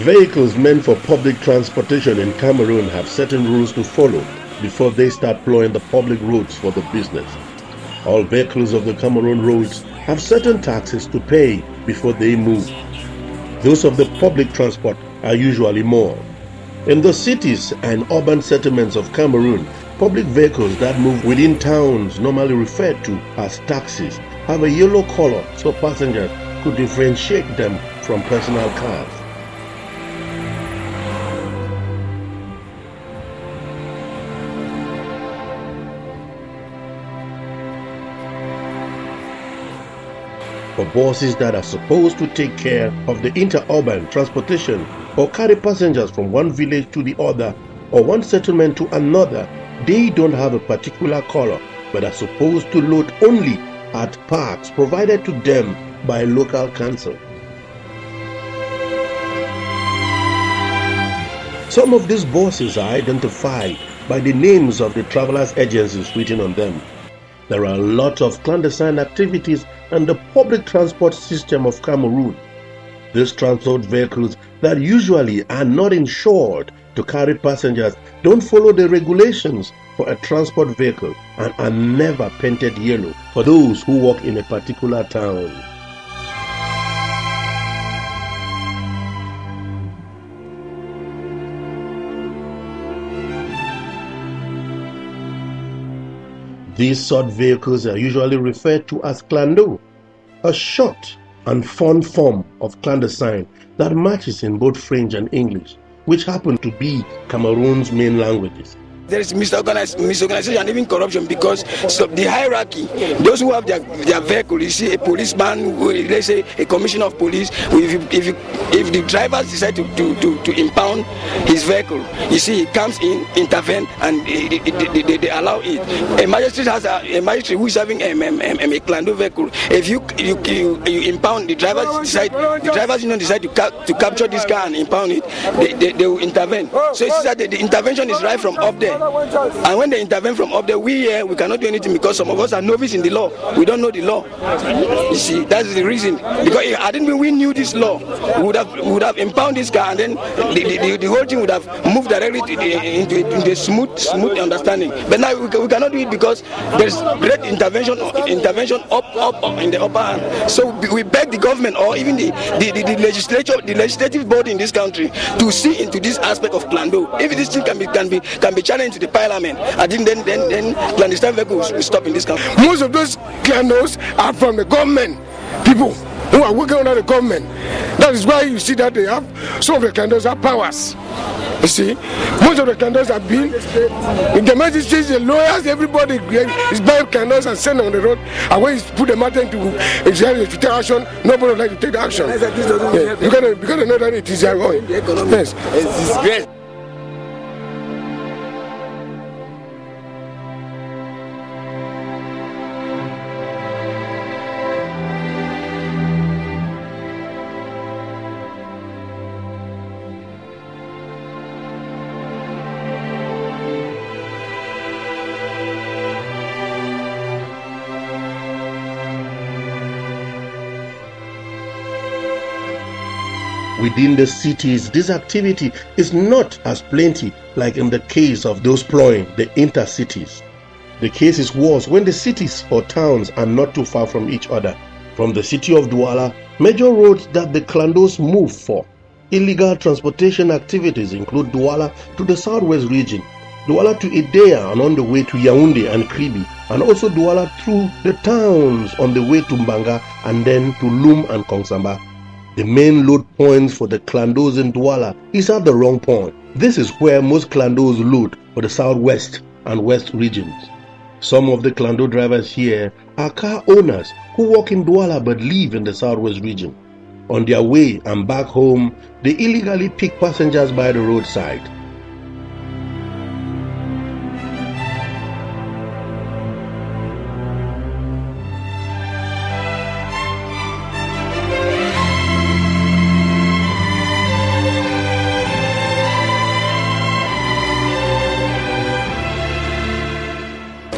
Vehicles meant for public transportation in Cameroon have certain rules to follow before they start ploughing the public roads for the business. All vehicles of the Cameroon roads have certain taxes to pay before they move. Those of the public transport are usually more. In the cities and urban settlements of Cameroon, public vehicles that move within towns, normally referred to as taxis, have a yellow color so passengers could differentiate them from personal cars. For buses that are supposed to take care of the interurban transportation or carry passengers from one village to the other or one settlement to another, they don't have a particular color but are supposed to load only at parks provided to them by local council. Some of these buses are identified by the names of the travelers' agencies written on them. There are a lot of clandestine activities in the public transport system of Cameroon. These transport vehicles that usually are not insured to carry passengers don't follow the regulations for a transport vehicle and are never painted yellow for those who work in a particular town. These sort vehicles are usually referred to as Clando, a short and fun form of clandestine that matches in both French and English, which happen to be Cameroon's main languages. There is misorganization and even corruption because the hierarchy, those who have their vehicle, you see a policeman, let's say a commissioner of police, if the drivers decide to impound his vehicle, you see he comes in, intervene, and they allow it. A magistrate has a magistrate who is having a Clando vehicle. If you impound, the drivers union decide to capture this car and impound it, they will intervene. So it's that the intervention is right from up there. And when they intervene from up there, we cannot do anything because some of us are novice in the law. We don't know the law. You see, that's the reason. Because I didn't mean we knew this law. We would have impounded this car and then the whole thing would have moved directly into a smooth understanding. But now we cannot do it because there's great intervention up in the upper hand. So we beg the government or even the legislative body in this country to see into this aspect of Clando. If this thing can be challenged to the parliament, I think then clandestine vehicles will stop in this country. Most of those clandos are from the government people who are working under the government. That is why you see that they have some of the clandos have powers. You see, most of the clandos have been the magistrates, the lawyers, everybody is buying clandos and send on the road. And when you put the matter into to take action, nobody would like to take the action. Yeah, because they know that it is their own. Yes, it's great. Within the cities, this activity is not as plenty like in the case of those ploughing the intercities. The case is worse when the cities or towns are not too far from each other. From the city of Douala, major roads that the clandos move for illegal transportation activities include Douala to the southwest region, Douala to Idea and on the way to Yaoundé and Kribi, and also Douala through the towns on the way to Mbanga and then to Loum and Kongsamba. The main load points for the clandos in Douala is at the wrong point. This is where most clandos load for the southwest and west regions. Some of the clando drivers here are car owners who work in Douala but live in the southwest region. On their way and back home, they illegally pick passengers by the roadside.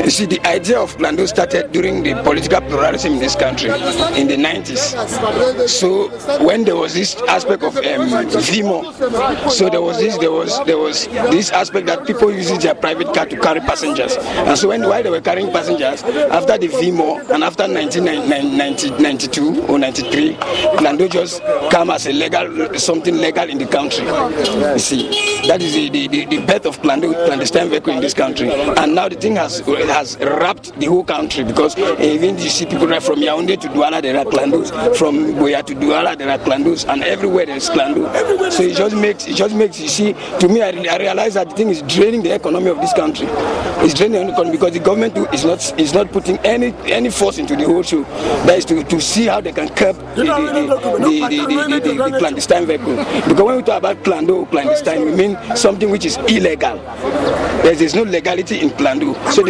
You see, the idea of Clando started during the political pluralism in this country in the 90s. So when there was this aspect of VMO, so there was this aspect that people use their private car to carry passengers. And so while they were carrying passengers, after the VMO and after 1992 or 93, Clando just came as something legal in the country. You see, that is the birth of clandestine vehicle in this country. And now the thing has wrapped the whole country, because even you see people right from Yaoundé to Douala, there are Clandos. From Boya to Douala, there are Clandos, and everywhere there is Clando. So it just makes, you see, to me, I realize that the thing is draining the economy of this country. It's draining the economy because the government is not putting any force into the whole show. That is to see how they can curb the clandestine vehicle. Because when we talk about Clando, clandestine, we mean something which is illegal. There is no legality in Clando. So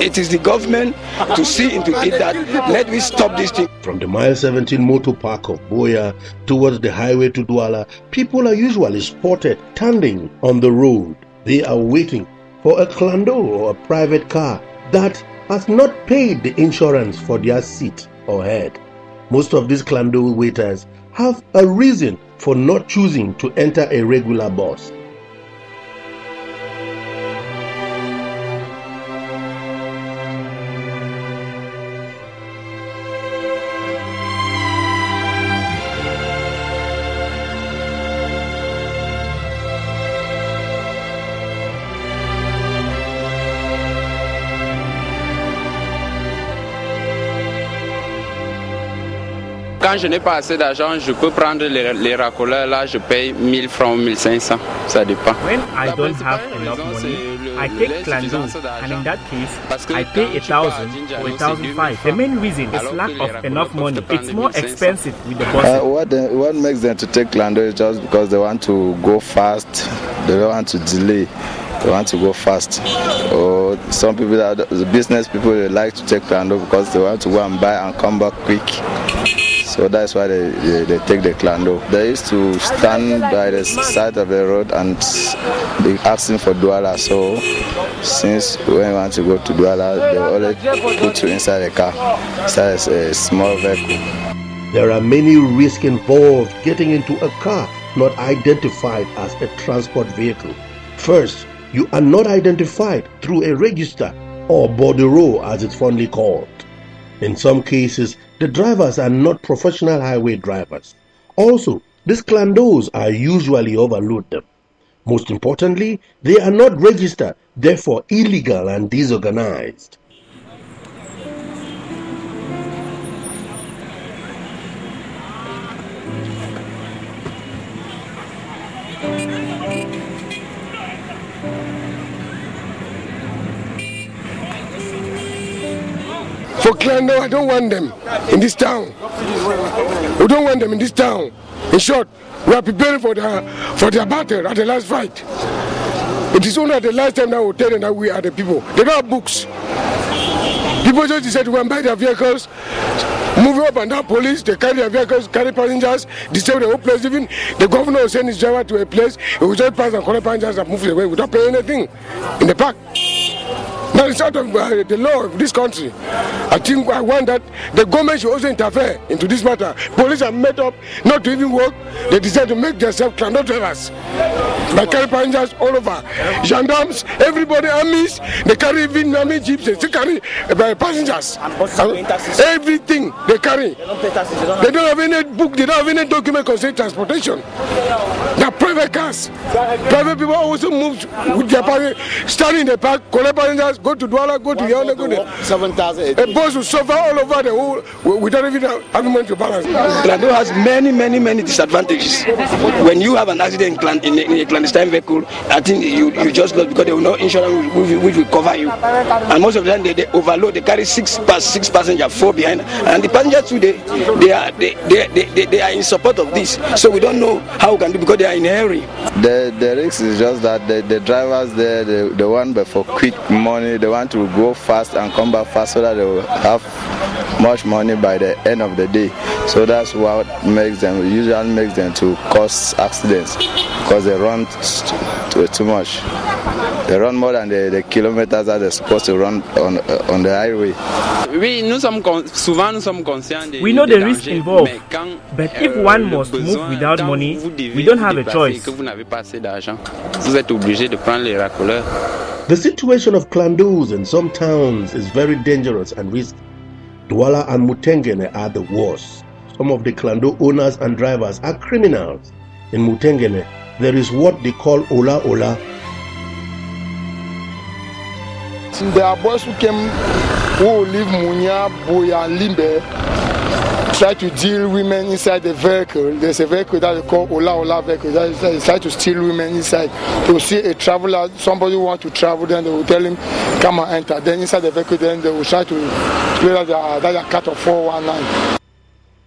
it is the government to see into it that let me stop this thing. From the mile 17 motor park of Boya towards the highway to Douala, people are usually spotted standing on the road. They are waiting for a Clando or a private car that has not paid the insurance for their seat or head. Most of these Clando waiters have a reason for not choosing to enter a regular bus. Quand je n'ai pas assez d'argent, je peux prendre les racoleurs, là je paye 1000 francs, 1500, ça dépend. When I don't have enough money, I take Clando, and in that case, I pay 1,000 or 1,500. The main reason is lack of enough money. It's more expensive with the bus. What makes them to take Clando is just because they want to go fast, they don't want to delay. They want to go fast. Or some people, the business people, they like to take Clando because they want to go and buy and come back quick. So that's why they take the Clando. They used to stand by the side of the road and be asking for Douala. So since when you want to go to Douala, they always put you inside the car, inside a small vehicle. There are many risks involved getting into a car not identified as a transport vehicle. First, you are not identified through a register or bordereau as it's fondly called. In some cases, the drivers are not professional highway drivers. Also, these Clandos are usually overloaded. Most importantly, they are not registered, therefore illegal and disorganized. For Clando, I don't want them in this town. We don't want them in this town. In short, we are preparing for their battle at the last fight. It is only at the last time that we tell them that we are the people. They don't have books. People just decide to go and buy their vehicles, move up and down police, they carry their vehicles, carry passengers, disturb the whole place. Even the governor will send his driver to a place, he will just pass and collect passengers and move away without paying anything in the park. Now it's out of the law of this country. I think I want that the government should also interfere into this matter. Police are made up not to even work. They decide to make themselves Clando drivers. They carry passengers all over. Gendarmes, everybody, armies, they carry even army jeeps, they still carry passengers. Everything they carry. They don't have any book, they don't have any document concerning transportation. They are private cars. Private people also move with their passengers, stand in the park, collect passengers, go to Douala, go to Yaoundé, go to 7,000. A bus will suffer all over the whole without even having money to balance. Clando has many disadvantages. When you have an accident in a clandestine vehicle, I think you just lost because there will no insurance which will cover you. And most of the time they overload. They carry six passengers, 4 behind, and the passengers too they are in support of this. So we don't know how we can do because they are in a hurry. The risk is just that the drivers there, they want for quick money. They want to go fast and come back fast so that they will have much money by the end of the day. So that's what usually makes them to cause accidents, because they run too much. They run more than the kilometers that they're supposed to run on the highway. We know the risk involved, but if one must move without money, we don't have a choice. The situation of clandos in some towns is very dangerous and risky. Douala and Mutengene are the worst. Some of the clando owners and drivers are criminals. In Mutengene, there is what they call Ola Ola. There are boys who came, who live Munya, Boya, Limbe, try to deal women inside the vehicle. There's a vehicle that they call Ola Ola vehicle. That is, they try to steal women inside. To see a traveler, somebody who wants to travel, then they will tell him, come and enter. Then inside the vehicle, then they will try to clear that cut of 419.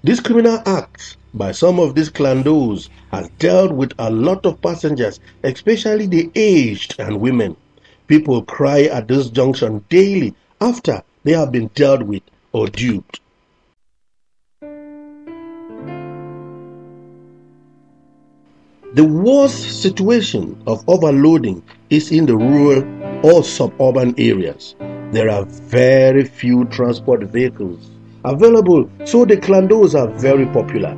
This criminal act by some of these clandos has dealt with a lot of passengers, especially the aged and women. People cry at this junction daily after they have been dealt with or duped. The worst situation of overloading is in the rural or suburban areas. There are very few transport vehicles available, so the clandos are very popular.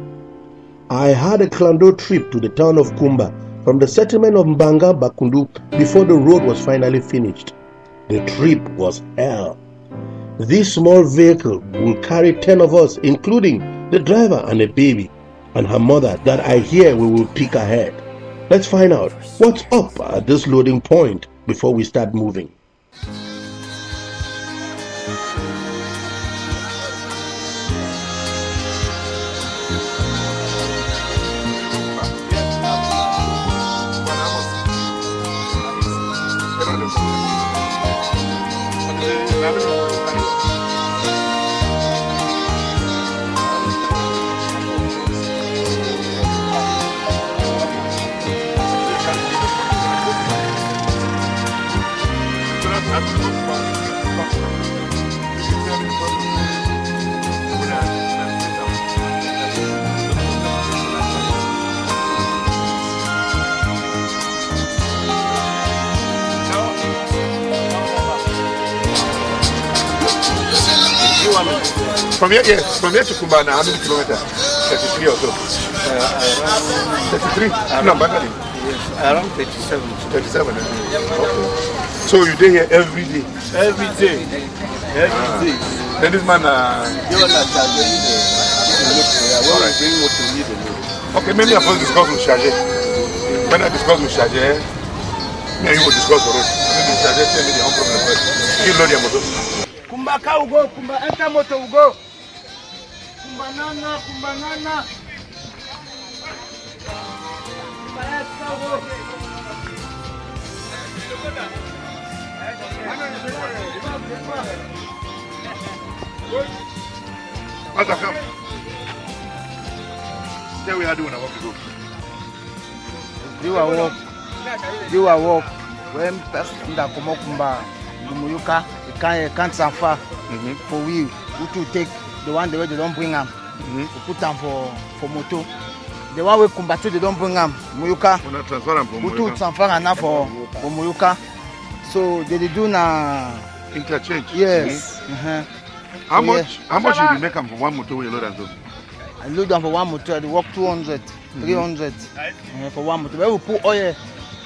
I had a clando trip to the town of Kumba from the settlement of Mbanga Bakundu before the road was finally finished. The trip was hell. This small vehicle will carry 10 of us, including the driver and a baby and her mother that I hear we will pick ahead. Let's find out what's up at this loading point before we start moving. From here to Kumba, how many kilometers? 33 or so. 33? No, Bangali. Yes, around 37. 37. Okay. So you day here every day? Every day. Every day. Then this man. Okay, maybe I will discuss with Charge. When I discuss with Charge, maybe we will discuss the road. Maybe Charge tell me the own problem first. You load your motor. Kumba ka ugo, Kumba enter motor ugo. Kumba nana, Kumba nana. Kumba enter ugo. What's up? Tell me how do you want to go. Do a walk. When person that come up Kumba, Muyuka, can't suffer for we to take the one the way they don't bring them. To put them for moto. The one we combat they don't bring them. Muyuka. We to transfer enough for Muyuka. So they do na interchange. Yes. How much will you make them for one motor when you load them? I load them for one motor. They work 200, 300 for one motor. When we put oil,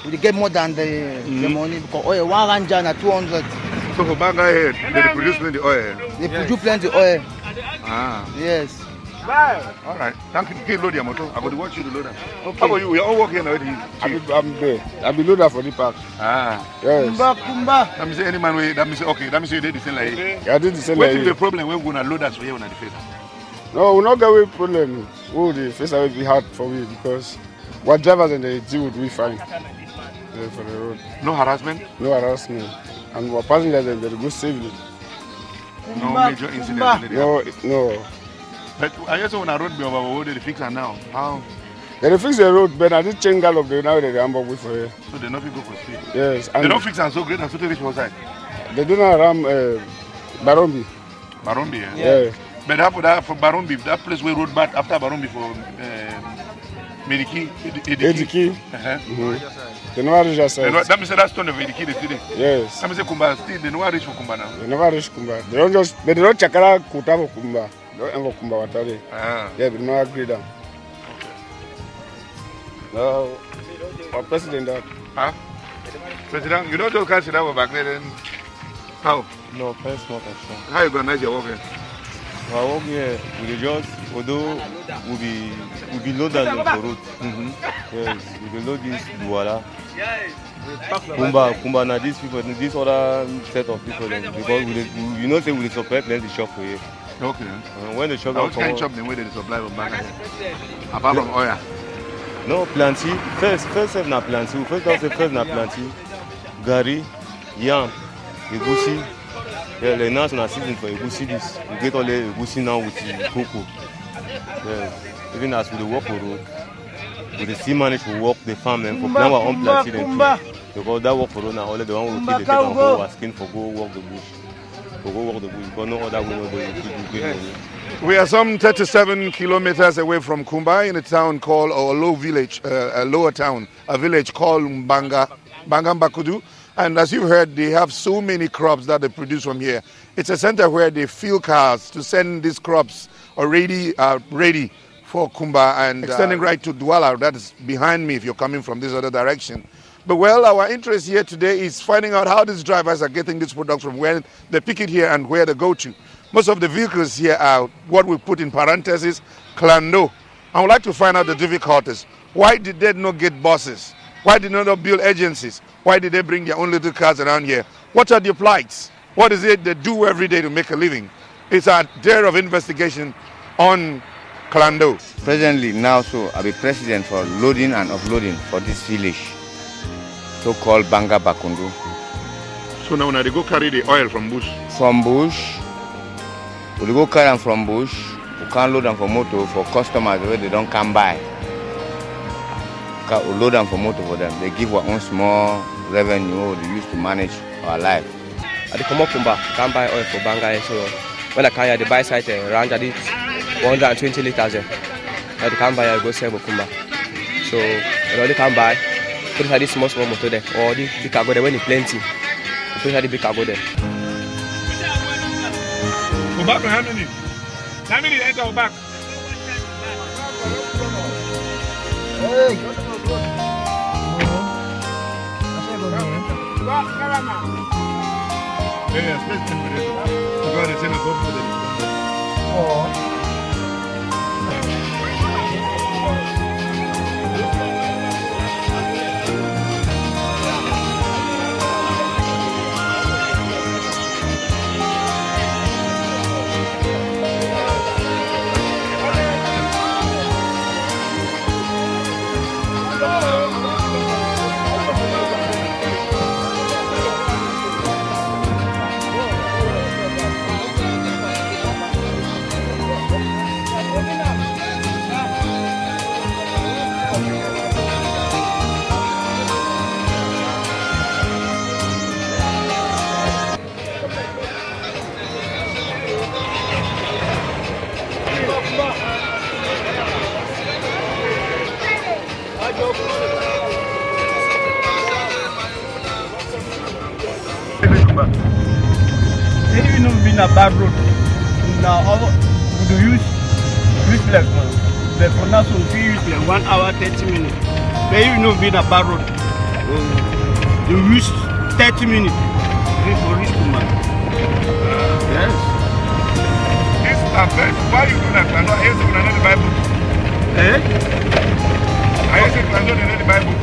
we get more than the money because oil 1 ranja na 200. So for Banga here, they produce plenty oil. They produce plenty oil. Ah. Yes. All right. Thank you. Can load your motor. I'm going to watch you to load them. Okay. How about you? We are all working already. I'm there. I'll be loader for the park. Ah. Yes. Kumba. That means any man way. That means okay. That means you did the same like. Yeah, I did the same like. What is the problem when we're going to load us for here on the face? No, we're not going to problem. Oh, the face will be hard for me because what drivers and they deal with we fine. For the road. No harassment? No harassment. And what passengers they go safely. No major incidents. No. But I just want to road be over they fix it now. How? They fix the road, but I did change gallop. They now they hamburg with for here. So they not go for speed. Yes. They don't fix it so great and so they reach one side. They do not ram Barombi. Barombi, yeah. But after that, for Barumbi, that place we rode back after Barumbi for Mediki, Ediki. They never reach that side. That means that's stone of Mediki today. Yes. That means Kumba still they never reach for Kumba now. They never reach Kumba. They don't check out Kuta for Kumba. They don't ever Kumba Watari. Yeah, but no agree them. No, our president that. Huh? President, you don't just catch it over back there. How? No, first not action. How you gonna your work here? Our work here, we just, although we be load them for road. Yes, we will load this Douala. Kumba now these people, this other set of people, because we know say we supply plenty shop for you. Okay. When the shop what kind of shop then where they supply from back? Apart from oil. No, plenty. First na plenty. First na plenty. Gari, yam, egusi. Yeah, the now na season for egusi this. We get all the egusi now with the cocoa. Yeah. Even as we work for road, we still manage to work the farm and for now our own plenty then too. Because that work for road now only the one we kill the take and go asking for go work the bush. For go work the bush, but no other way no do. We are some 37 kilometers away from Kumba in a town called, or a lower town, a village called Mbakudu. And as you heard, they have so many crops that they produce from here. It's a center where they fill cars to send these crops already ready for Kumba and extending right to Douala. That is behind me if you're coming from this other direction. But well, our interest here today is finding out how these drivers are getting these products from where they pick it here and where they go to. Most of the vehicles here are what we put in parentheses, Clando. I would like to find out the difficulties. Why did they not get buses? Why did they not build agencies? Why did they bring their own little cars around here? What are their plights? What is it they do every day to make a living? It's a day of investigation on Clando. Presently now, so I'll be president for loading and offloading for this village, so-called Banga Bakundu. So now they go carry the oil from bush? From bush. We go carry them from bush. We can't load them for motor for customers where they don't come by. We load them for motor for them. They give our own small revenue they use to manage our life. I come up Kumba, can't buy oil for Banga. So when I carry the buy site around, I did 120 liters. I can't buy, I go sell for Kumba. So I only can't buy. Put it at this small motor there, or the big cargo there when it's plenty. Put it at the big cargo there. Go back to how many? How many enter back? Even if we in a bad road, now we do use reflex. But for now, we use like 1 hour 30 minutes. But even if we in a bad road, we use 30 minutes for reach to man. Yes. This is why you do that? I know you know the Bible. Eh? I say I know the Bible.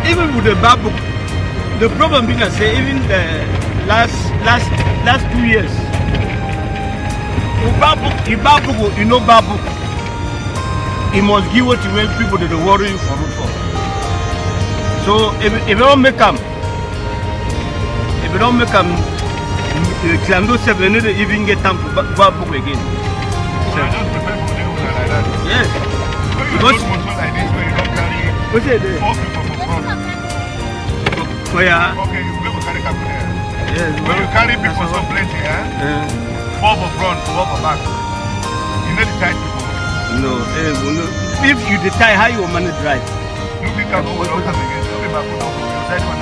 Even with the Bible, the problem being I say even the last 2 years, the Bible, you know Bible, he must give what you want people that worry you for. So if you don't make them, Clando 7, they even get time to Bible again. Yes. Because what's it? Oh yeah. Okay, you will carry up there. Yes, when you carry people so plenty, four for front, four for back. You know the tight people. No, if you decide how you want to drive. You pick up over the again. You be back on your side one.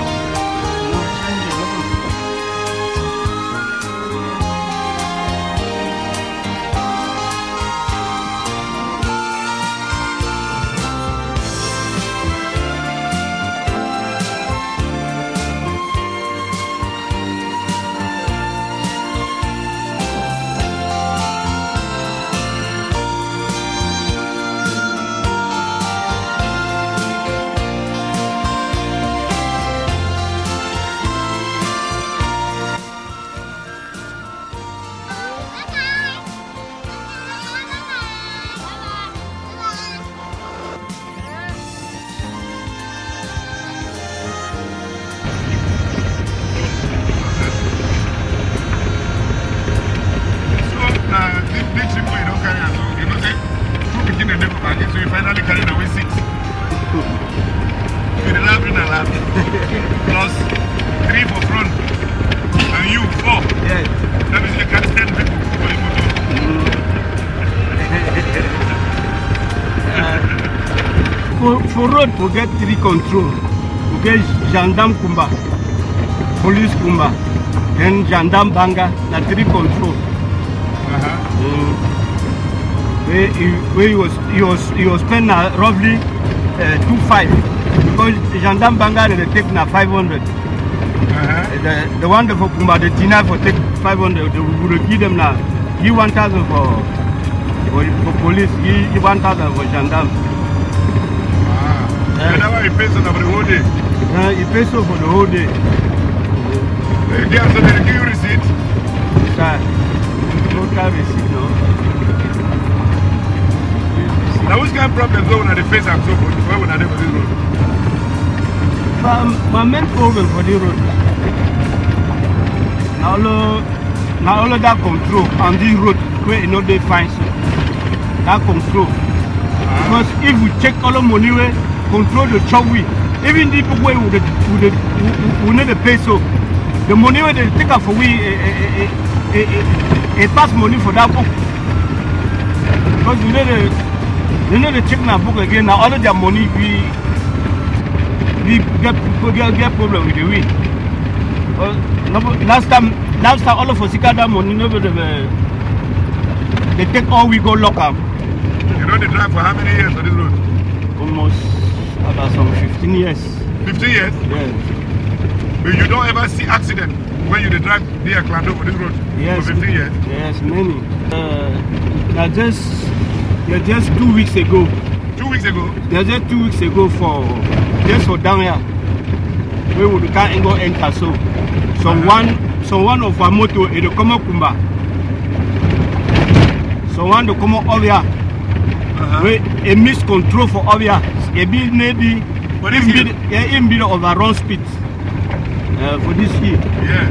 So you finally carried away 6. With a lap in a lap. Plus 3 for front. And you 4. Yes. That means you catch 10 people for the motor. For road, we get 3 control. We get gendarme Kumba, police Kumba, then gendarme Banga, the 3 control. Where he was spending roughly 2.5 because the gendarme Banga they take now 500. The one for Kumba, the Tina for take 500. They will give them now. Give 1,000 for police. Give 1,000 for gendarme. Whenever he pays for the whole day. He pays for the whole day. They give you receipt. Sir, no car receipt no. Now which kind of problems go on the face and so forth? Why would I never do this road? My main problem for the road. Now all of that control on this road where you know they find that control. Because if we check all the money where control the chop we, even the people where we need to pay so the money where they take up for we a pass money for that book. Because we need to check my book again. Now all of their money we get problem with the way. Last time all of us got that money, they take all we go lock up. You know they drive for how many years on this road? Almost about some 15 years. 15 years? Yes. But you don't ever see accident when you drive near Clando for this road? Yes. For 15 years? Yes, many. Just 2 weeks ago. 2 weeks ago? Just 2 weeks ago for down here. Where we can't go enter so. One of our motor in the Komo Kumba. So one to come over here. Where a miscontrol for over here. A bit maybe even bit of a wrong speed for this year. Yeah.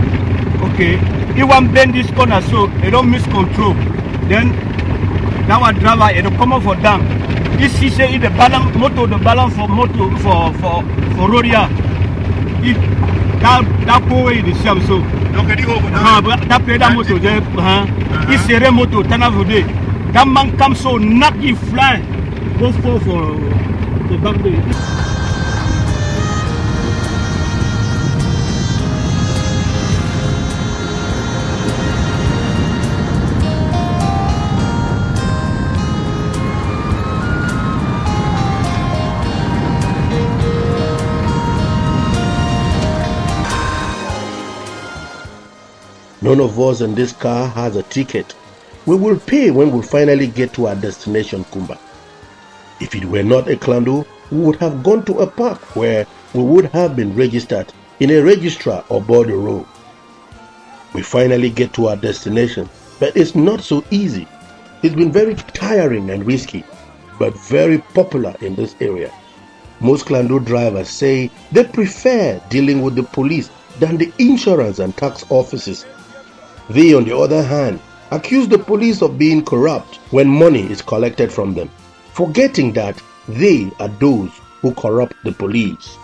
Okay. If one bend this corner so they don't miscontrol. Then now a driver it come up for them. If she say the balance motor for road here. If that way the same so. That play that motor there. If c'est a motor, t'en as vu. That man comes so knock you fly. Go for the back there. None of us in this car has a ticket. We will pay when we finally get to our destination, Kumba. If it were not a Clando, we would have gone to a park where we would have been registered in a registrar aboard the road. We finally get to our destination, but it's not so easy. It's been very tiring and risky, but very popular in this area. Most Clando drivers say they prefer dealing with the police than the insurance and tax offices. They, on the other hand, accuse the police of being corrupt when money is collected from them, forgetting that they are those who corrupt the police.